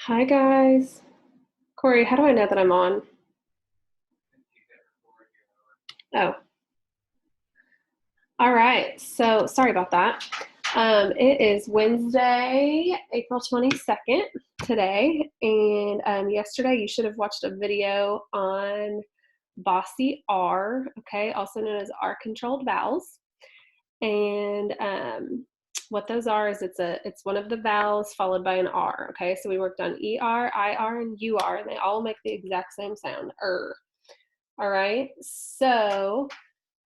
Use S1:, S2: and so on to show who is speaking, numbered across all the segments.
S1: Hi guys. Corey, how do I know that I'm on? Oh, all right. So sorry about that. It is Wednesday, April 22nd today. And yesterday you should have watched a video on Bossy R, okay, also known as R controlled vowels. And what those are is it's one of the vowels followed by an R, okay? So we worked on ER, IR, and UR, and they all make the exact same sound, All right, so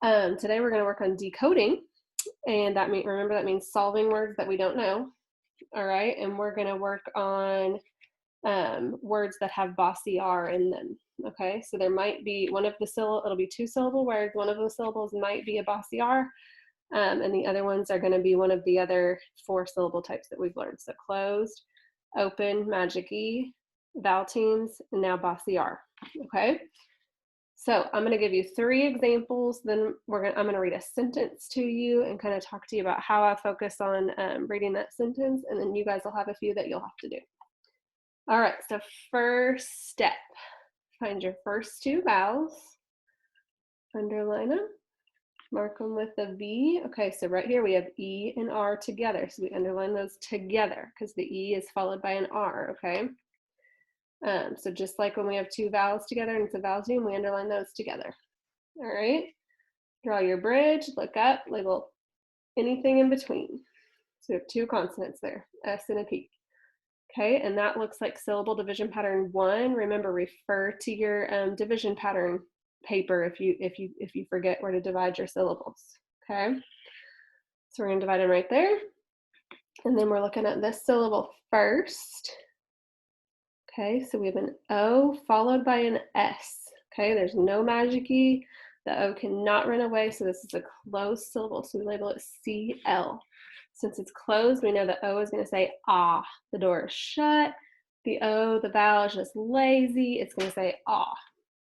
S1: today we're going to work on decoding, and remember that means solving words that we don't know. All right, and we're going to work on words that have bossy R in them. Okay, so there might be it'll be 2-syllable words. One of the syllables might be a bossy R, and the other ones are going to be one of the other 4-syllable types that we've learned. So closed, open, magic E, vowel teams, and now bossy R. Okay. So I'm going to give you 3 examples, then I'm going to read a sentence to you and kind of talk to you about how I focus on reading that sentence, and then you guys will have a few that you'll have to do. All right, so first step, find your first 2 vowels, underline them, mark them with a V. Okay, so right here we have E and R together, so we underline those together because the E is followed by an R, okay? So just like when we have 2 vowels together and it's a vowel team, we underline those together. All right, draw your bridge, look up, label anything in between. So we have 2 consonants there, S and a P. Okay, and that looks like syllable division pattern 1. Remember, refer to your division pattern paper if you forget where to divide your syllables. Okay, so we're going to divide them right there, and then we're looking at this syllable first. Okay, so we have an O followed by an S. Okay, there's no magic E. The O cannot run away, so this is a closed syllable, so we label it CL. Since it's closed, we know the O is going to say ah. The door is shut. The O, the vowel, is just lazy. It's going to say ah.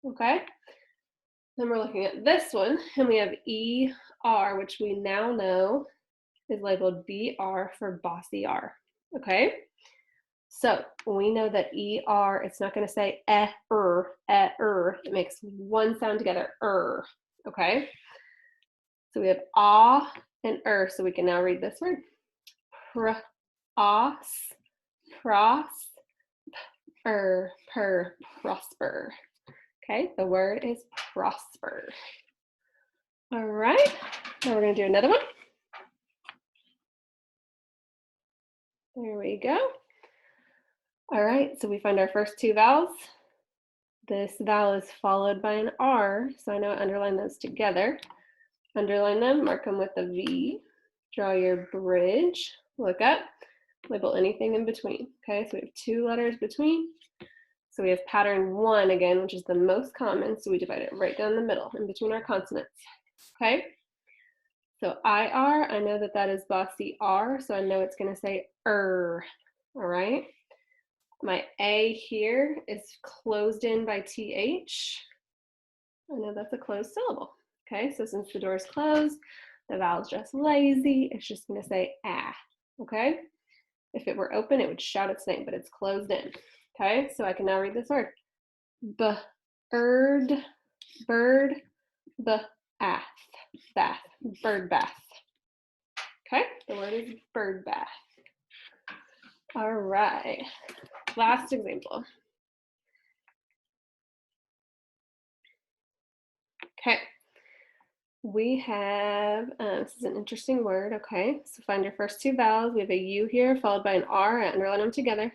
S1: Okay? Then we're looking at this one, and we have ER, which we now know is labeled BR for bossy R. Okay? So we know that ER, it's not going to say It makes one sound together, okay? So we have ah and so we can now read this word. Pros, prosper. Okay, the word is prosper. All right, now we're going to do another one. There we go. All right, so we find our first 2 vowels. This vowel is followed by an R, so I know I underline those together. Underline them, mark them with a V, draw your bridge, look up, label anything in between. Okay, so we have 2 letters between. So we have pattern 1 again, which is the most common, so we divide it right down the middle in between our consonants. Okay, so IR, I know that that is bossy R, so I know it's going to say all right? My A here is closed in by TH. I know that's a closed syllable. Okay, so since the door is closed, the vowel's just lazy, it's just going to say ah. Okay, if it were open, it would shout its name, but it's closed in. Okay, so I can now read this word. Bird, bath, bird bath. Okay, the word is bird bath. All right, last example. Okay, we have, this is an interesting word, okay? So find your first 2 vowels. We have a U here followed by an R. I underline them together.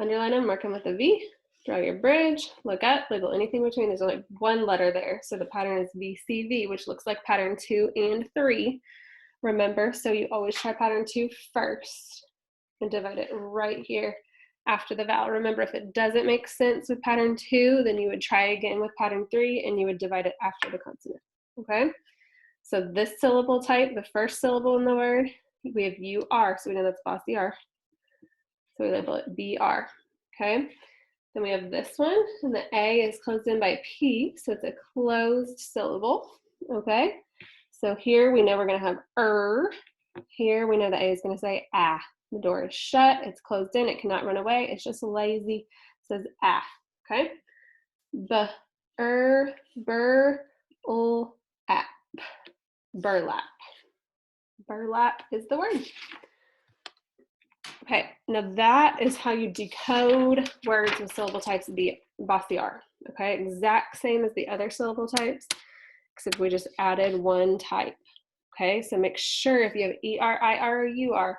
S1: Underline them, mark them with a V. Draw your bridge, look up, label anything between. There's only 1 letter there. So the pattern is VCV, which looks like pattern 2 and 3. Remember, so you always try pattern 2 first and divide it right here after the vowel. Remember, if it doesn't make sense with pattern 2, then you would try again with pattern 3 and you would divide it after the consonant. Okay, so this syllable type, the first syllable in the word, we have UR, so we know that's bossy R. So we label it BR. Okay, then we have this one, and the A is closed in by P, so it's a closed syllable. Okay, so here we know we're going to have Here we know the A is going to say ah. The door is shut, it's closed in, it cannot run away, it's just lazy. It says ah, okay? Burlap. Burlap. Burlap is the word. Okay, now that is how you decode words with syllable types bossy R. Okay, exact same as the other syllable types, except we just added one type. Okay, so make sure if you have ER, IR, or UR,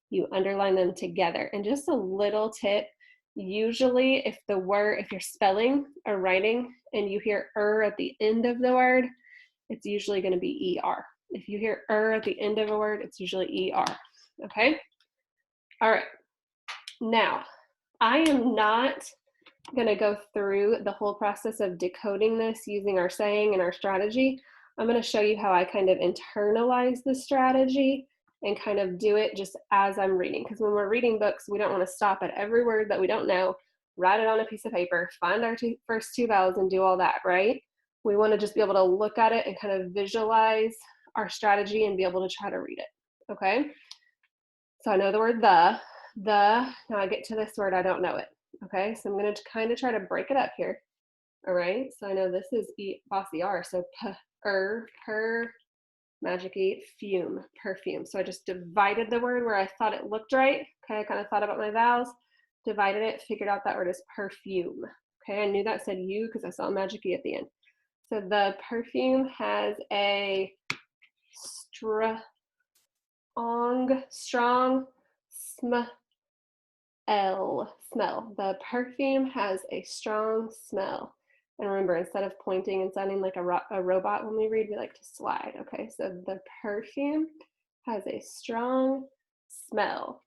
S1: you underline them together. And just a little tip, usually if you're spelling or writing and you hear at the end of the word, it's usually going to be ER. If you hear at the end of a word, it's usually ER. Okay? All right. Now, I am not going to go through the whole process of decoding this using our saying and our strategy. I'm going to show you how I kind of internalize the strategy and kind of do it just as I'm reading. Because when we're reading books, we don't want to stop at every word that we don't know, write it on a piece of paper, find our first two vowels and do all that, right? We want to just be able to look at it and kind of visualize our strategy and be able to try to read it, okay? So I know the word now I get to this word, I don't know it, okay? So I'm going to kind of try to break it up here, all right? So I know this is bossy R, so magic E, fume, perfume. So I just divided the word where I thought it looked right, okay? I kind of thought about my vowels, divided it, figured out that word is perfume, okay? I knew that said U because I saw magic E at the end. So the perfume has a strong smell. The perfume has a strong smell. And remember, instead of pointing and sounding like a robot when we read, we like to slide. Okay, so the perfume has a strong smell.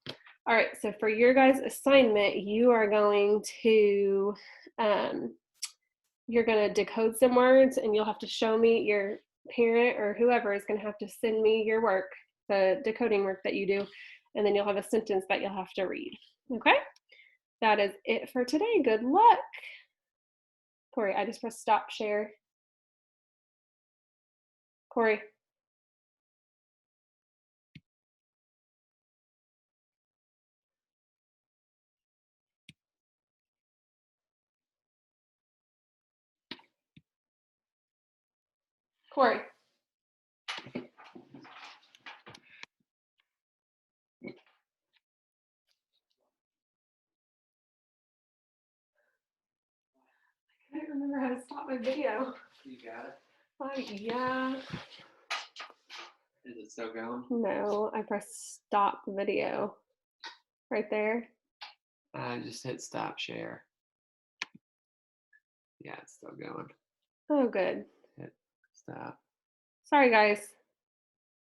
S1: All right, so for your guys' assignment, you are going to decode some words, and you'll have to show me. Your parent or whoever is going to have to send me your work, the decoding work that you do, and then you'll have a sentence that you'll have to read. Okay, that is it for today. Good luck. Corey, I just pressed stop share. Corey. Corey. I can't remember how to stop my video.
S2: You got it?
S1: Yeah.
S2: Is it still going?
S1: No, I pressed stop video. Right there.
S2: I just hit stop share. Yeah, it's still going.
S1: Oh, good.
S2: Hit stop.
S1: Sorry, guys.